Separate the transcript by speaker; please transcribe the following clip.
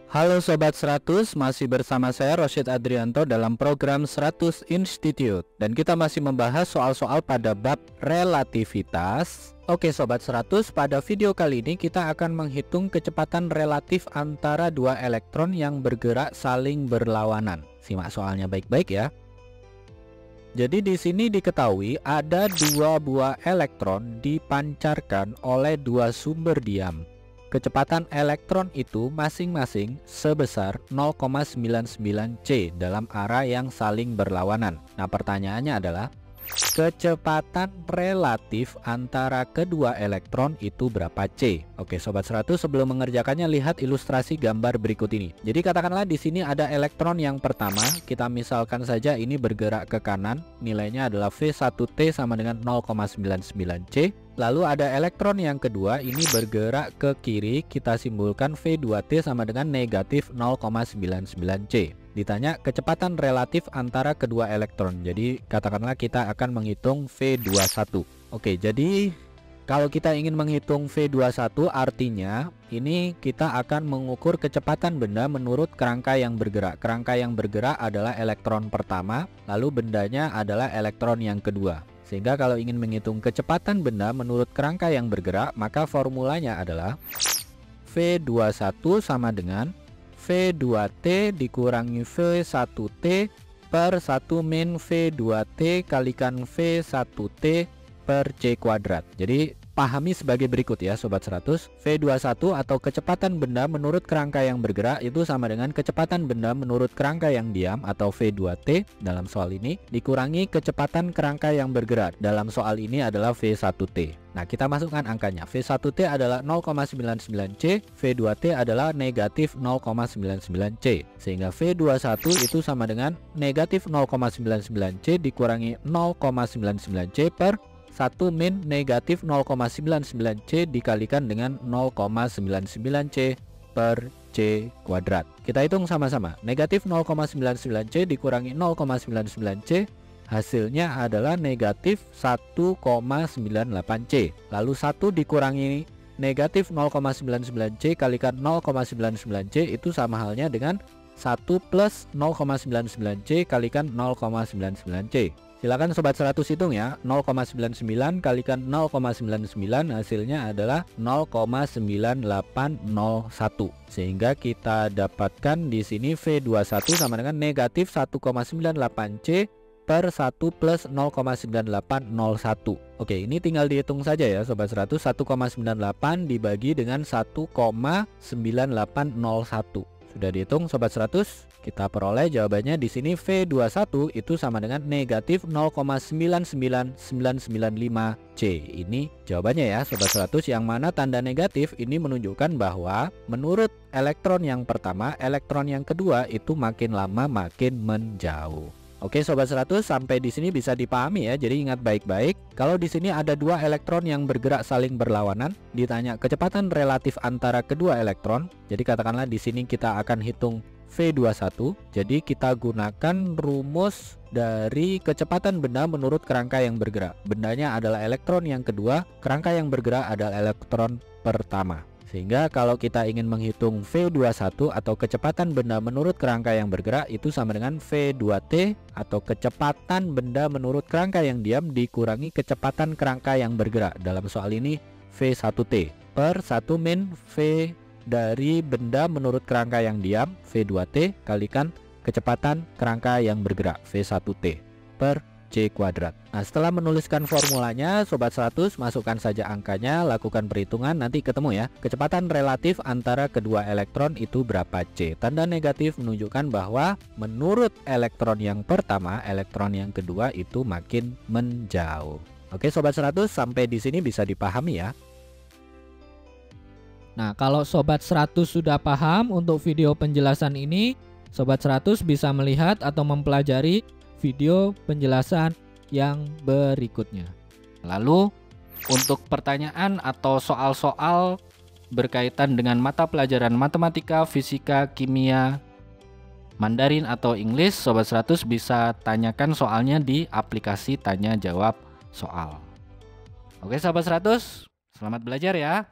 Speaker 1: Halo Sobat 100, masih bersama saya Rosyid Adrianto dalam program 100 Institute. Dan kita masih membahas soal-soal pada bab relativitas. Oke Sobat 100, pada video kali ini kita akan menghitung kecepatan relatif antara dua elektron yang bergerak saling berlawanan. Simak soalnya baik-baik ya. Jadi di sini diketahui ada dua buah elektron dipancarkan oleh dua sumber diam. Kecepatan elektron itu masing-masing sebesar 0,99 C dalam arah yang saling berlawanan. Nah, pertanyaannya adalah kecepatan relatif antara kedua elektron itu berapa C? Oke, Sobat 100, sebelum mengerjakannya lihat ilustrasi gambar berikut ini. Jadi katakanlah di sini ada elektron yang pertama, kita misalkan saja ini bergerak ke kanan, nilainya adalah V1T sama dengan 0,99 C. Lalu ada elektron yang kedua, ini bergerak ke kiri, kita simbolkan V2T sama dengan negatif 0,99 C. Ditanya kecepatan relatif antara kedua elektron. Jadi katakanlah kita akan menghitung V21. Oke, jadi kalau kita ingin menghitung V21 artinya ini kita akan mengukur kecepatan benda menurut kerangka yang bergerak. Kerangka yang bergerak adalah elektron pertama, lalu bendanya adalah elektron yang kedua. Sehingga kalau ingin menghitung kecepatan benda menurut kerangka yang bergerak, maka formulanya adalah V21 sama dengan V2T dikurangi V1T per 1 min V2T kalikan V1T per C kuadrat. Jadi pahami sebagai berikut ya Sobat 100. V21 atau kecepatan benda menurut kerangka yang bergerak itu sama dengan kecepatan benda menurut kerangka yang diam atau V2T dalam soal ini dikurangi kecepatan kerangka yang bergerak. Dalam soal ini adalah V1T. Nah, kita masukkan angkanya. V1T adalah 0,99 C, V2T adalah negatif 0,99 C. Sehingga V21 itu sama dengan negatif 0,99 C dikurangi 0,99 C per 1 min negatif 0,99 C dikalikan dengan 0,99 C per C kuadrat. Kita hitung sama-sama. Negatif 0,99 C dikurangi 0,99 C, hasilnya adalah negatif 1,98 C. Lalu 1 dikurangi negatif 0,99 C kalikan 0,99 C itu sama halnya dengan 1 plus 0,99 C kalikan 0,99 C. Silakan Sobat 100 hitung ya. 0,99 kalikan 0,99 hasilnya adalah 0,9801. Sehingga kita dapatkan di sini V21 sama dengan negatif 1,98 C per 1 plus 0,9801. Oke, ini tinggal dihitung saja ya Sobat 100. 1,98 dibagi dengan 1,9801. Sudah dihitung Sobat 100? Kita peroleh jawabannya di sini V21 itu sama dengan negatif 0,99995 C. Ini jawabannya ya Sobat 100, yang mana tanda negatif ini menunjukkan bahwa menurut elektron yang pertama, elektron yang kedua itu makin lama makin menjauh. Oke Sobat 100, sampai di sini bisa dipahami ya. Jadi ingat baik-baik, kalau di sini ada dua elektron yang bergerak saling berlawanan, ditanya kecepatan relatif antara kedua elektron. Jadi katakanlah di sini kita akan hitung V21. Jadi kita gunakan rumus dari kecepatan benda menurut kerangka yang bergerak. Bendanya adalah elektron yang kedua, kerangka yang bergerak adalah elektron pertama. Sehingga kalau kita ingin menghitung V21 atau kecepatan benda menurut kerangka yang bergerak itu sama dengan V2T atau kecepatan benda menurut kerangka yang diam dikurangi kecepatan kerangka yang bergerak. Dalam soal ini V1T per 1 min V dari benda menurut kerangka yang diam V2T kalikan kecepatan kerangka yang bergerak V1T per C kuadrat. Nah, setelah menuliskan formulanya Sobat 100 masukkan saja angkanya, lakukan perhitungan, nanti ketemu ya. Kecepatan relatif antara kedua elektron itu berapa C. Tanda negatif menunjukkan bahwa menurut elektron yang pertama, elektron yang kedua itu makin menjauh. Oke Sobat 100, sampai di sini bisa dipahami ya.
Speaker 2: Nah, kalau Sobat 100 sudah paham untuk video penjelasan ini, Sobat 100 bisa melihat atau mempelajari video penjelasan yang berikutnya.
Speaker 1: Lalu untuk pertanyaan atau soal-soal berkaitan dengan mata pelajaran matematika, fisika, kimia, Mandarin atau English, Sobat 100 bisa tanyakan soalnya di aplikasi tanya jawab soal. Oke Sobat 100, selamat belajar ya.